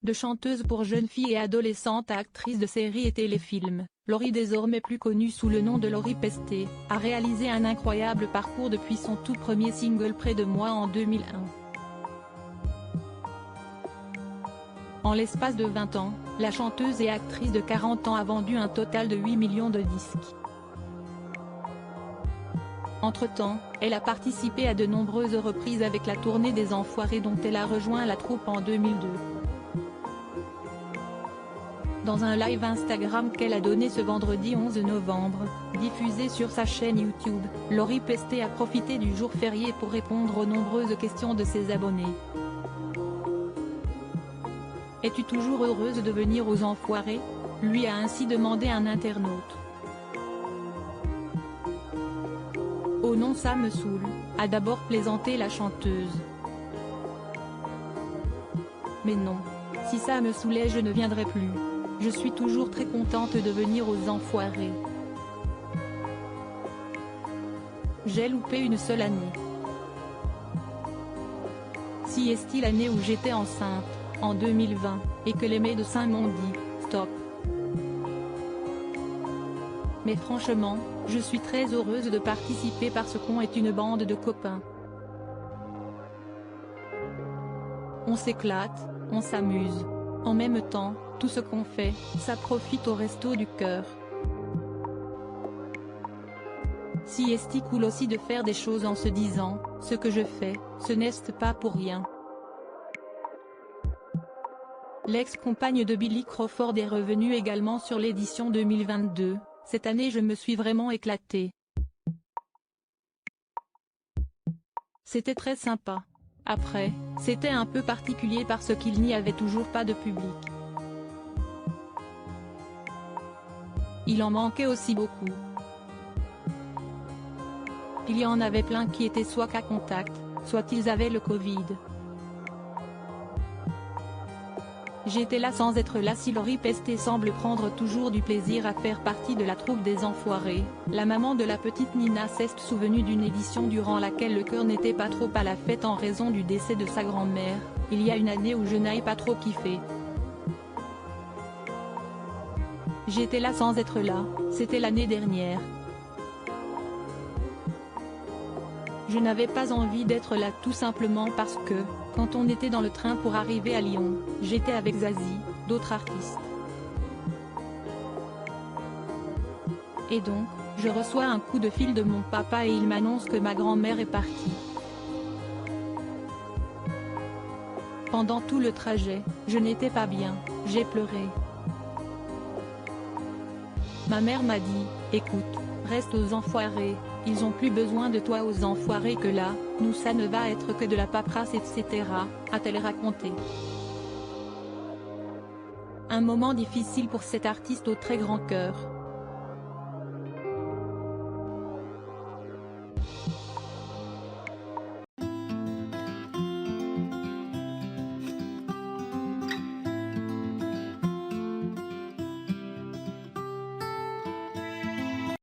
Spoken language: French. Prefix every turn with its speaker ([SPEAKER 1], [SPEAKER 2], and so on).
[SPEAKER 1] De chanteuse pour jeunes filles et adolescentes à actrice de séries et téléfilms, Laurie, désormais plus connue sous le nom de Laurie Pestet, a réalisé un incroyable parcours depuis son tout premier single Près de moi en 2001. En l'espace de 20 ans, la chanteuse et actrice de 40 ans a vendu un total de 8 millions de disques. Entre-temps, elle a participé à de nombreuses reprises avec la tournée des Enfoirés dont elle a rejoint la troupe en 2002. Dans un live Instagram qu'elle a donné ce vendredi 11 novembre, diffusé sur sa chaîne YouTube, Laurie Pestet a profité du jour férié pour répondre aux nombreuses questions de ses abonnés. « Es-tu toujours heureuse de venir aux Enfoirés ?» lui a ainsi demandé un internaute. « Oh non, ça me saoule », a d'abord plaisanté la chanteuse. « Mais non. Si ça me saoulait je ne viendrais plus. Je suis toujours très contente de venir aux Enfoirés. J'ai loupé une seule année. Si est-il l'année où j'étais enceinte, en 2020, et que les médecins m'ont dit « stop ». Mais franchement, je suis très heureuse de participer parce qu'on est une bande de copains. On s'éclate, on s'amuse. En même temps, tout ce qu'on fait, ça profite au resto du cœur. Si est cool aussi de faire des choses en se disant, ce que je fais, ce n'est pas pour rien. L'ex-compagne de Billy Crawford est revenue également sur l'édition 2022, cette année je me suis vraiment éclatée. C'était très sympa. Après, c'était un peu particulier parce qu'il n'y avait toujours pas de public. Il en manquait aussi beaucoup. Il y en avait plein qui étaient soit cas contact, soit ils avaient le Covid. J'étais là sans être là. Si Laurie Pestet semble prendre toujours du plaisir à faire partie de la troupe des Enfoirés, la maman de la petite Nina s'est souvenue d'une édition durant laquelle le cœur n'était pas trop à la fête en raison du décès de sa grand-mère. Il y a une année où je n'ai pas trop kiffé. J'étais là sans être là, c'était l'année dernière. Je n'avais pas envie d'être là tout simplement parce que, quand on était dans le train pour arriver à Lyon, j'étais avec Zazie, d'autres artistes. Et donc, je reçois un coup de fil de mon papa et il m'annonce que ma grand-mère est partie. Pendant tout le trajet, je n'étais pas bien, j'ai pleuré. Ma mère m'a dit, écoute, reste aux Enfoirés, ils ont plus besoin de toi aux Enfoirés que là, nous ça ne va être que de la paperasse etc., a-t-elle raconté. Un moment difficile pour cet artiste au très grand cœur.